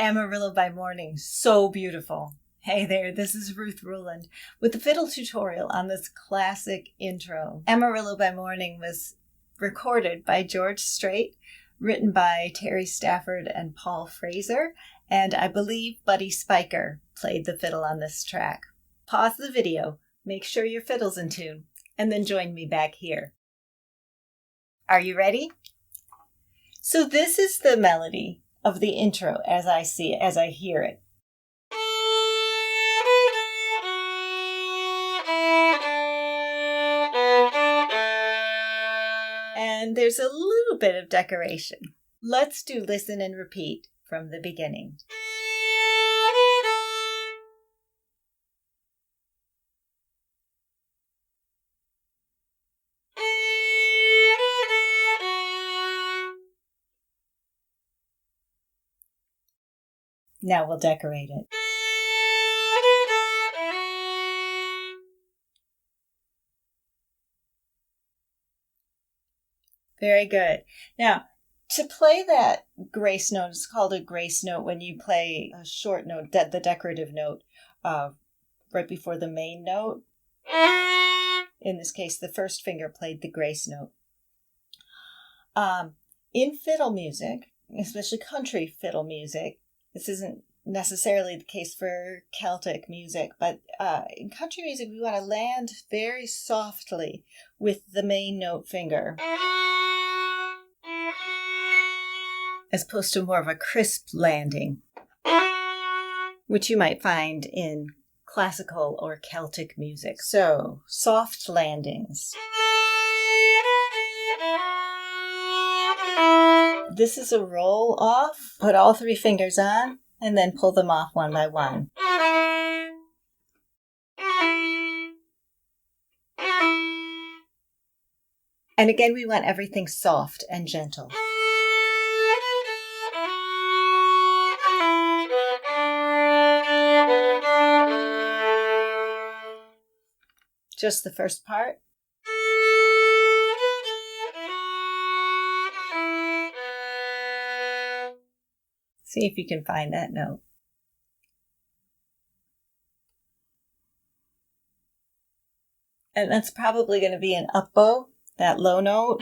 Amarillo by Morning, so beautiful. Hey there, this is Ruth Ruland with the fiddle tutorial on this classic intro. Amarillo by Morning was recorded by George Strait, written by Terry Stafford and Paul Fraser, and I believe Buddy Spiker played the fiddle on this track. Pause the video, make sure your fiddle's in tune, and then join me back here. Are you ready? So this is the melody of the intro as I see it, as I hear it. And there's a little bit of decoration. Let's do listen and repeat from the beginning. Now we'll decorate it. Very good. Now, to play that grace note, it's called a grace note when you play a short note, the decorative note, right before the main note. In this case, the first finger played the grace note. In fiddle music, especially country fiddle music, this isn't necessarily the case for Celtic music, but in country music, we want to land very softly with the main note finger, as opposed to more of a crisp landing, which you might find in classical or Celtic music. So, soft landings. This is a roll off. Put all three fingers on and then pull them off one by one. And again, we want everything soft and gentle. Just the first part. See if you can find that note. And that's probably going to be an up bow, that low note.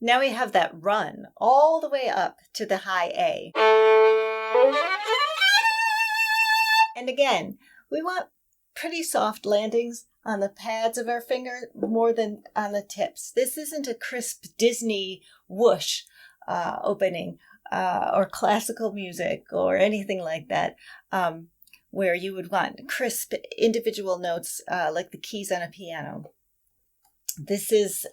Now we have that run all the way up to the high A. And again, we want pretty soft landings on the pads of our finger more than on the tips. This isn't a crisp Disney whoosh opening or classical music or anything like that, where you would want crisp individual notes like the keys on a piano. This is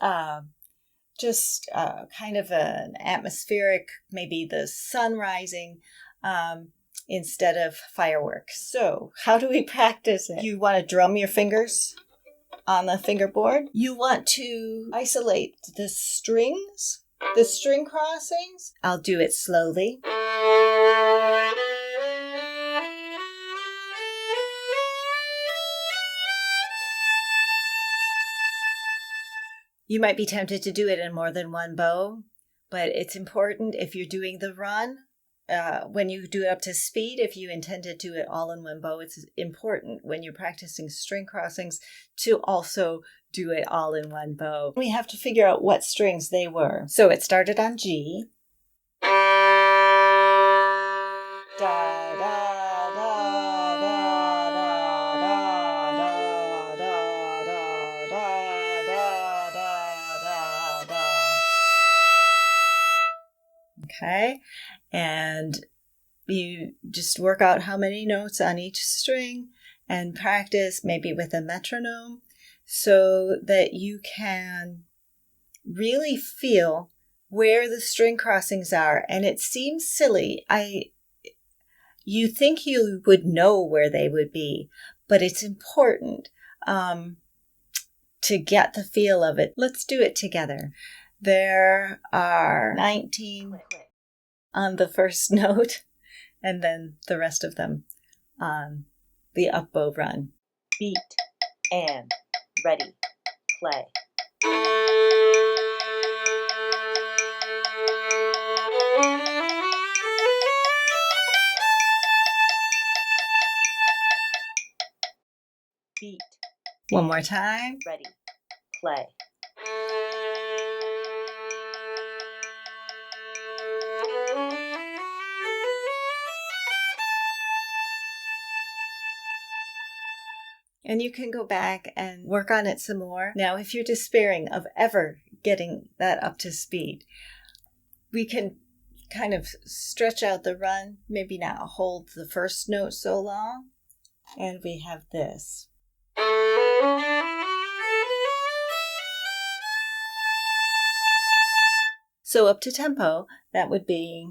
just kind of an atmospheric, maybe the sun rising, instead of fireworks. So how do we practice it? You want to drum your fingers on the fingerboard. You want to isolate the strings, the string crossings. I'll do it slowly. You might be tempted to do it in more than one bow, but it's important if you're doing the run, when you do it up to speed, if you intend to do it all in one bow, it's important when you're practicing string crossings to also do it all in one bow. We have to figure out what strings they were. So it started on G. Da, da, da, da, da, da, da, da, da. Okay. And you just work out how many notes on each string and practice maybe with a metronome so that you can really feel where the string crossings are. And it seems silly. You think you would know where they would be, but it's important to get the feel of it. Let's do it together. There are 19 on the first note, and then the rest of them on the up bow run. Beat and ready, play. Beat. One more time. Ready, play. And you can go back and work on it some more. Now, if you're despairing of ever getting that up to speed, we can kind of stretch out the run, maybe not hold the first note so long, and we have this. So up to tempo, that would be...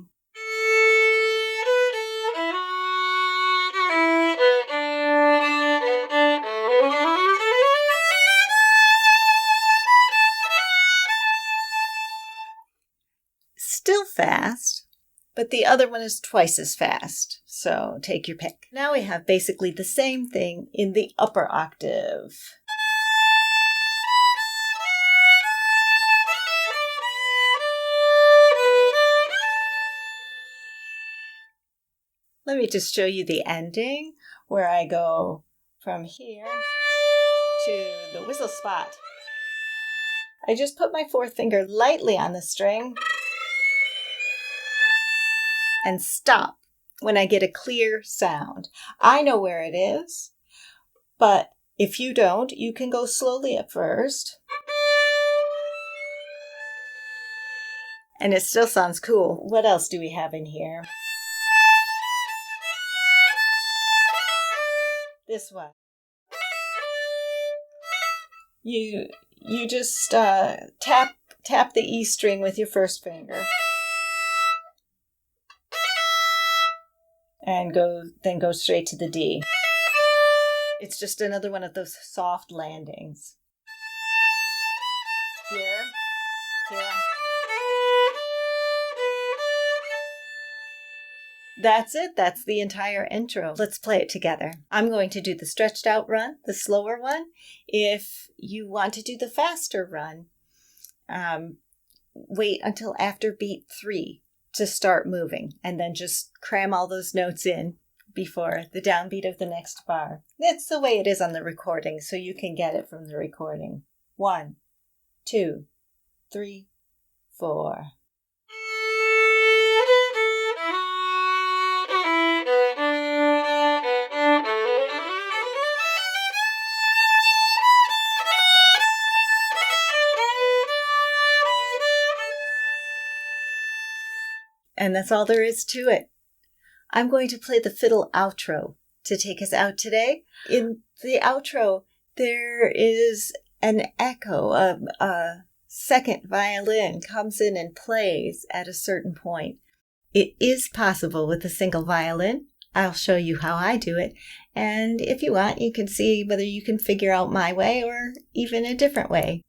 still fast, but the other one is twice as fast. So take your pick. Now we have basically the same thing in the upper octave. Let me just show you the ending where I go from here to the whistle spot. I just put my fourth finger lightly on the string and stop when I get a clear sound. I know where it is, but if you don't, you can go slowly at first. And it still sounds cool. What else do we have in here? This one. You just tap the E string with your first finger. And then go straight to the D. It's just another one of those soft landings. Here. That's it. That's the entire intro. Let's play it together. I'm going to do the stretched out run, the slower one. If you want to do the faster run, wait until after beat 3 to start moving, and then just cram all those notes in before the downbeat of the next bar. That's the way it is on the recording, so you can get it from the recording. 1, 2, 3, 4. And that's all there is to it. I'm going to play the fiddle outro to take us out today. In the outro, there is an echo of a second violin comes in and plays at a certain point. It is possible with a single violin. I'll show you how I do it. And if you want, you can see whether you can figure out my way or even a different way.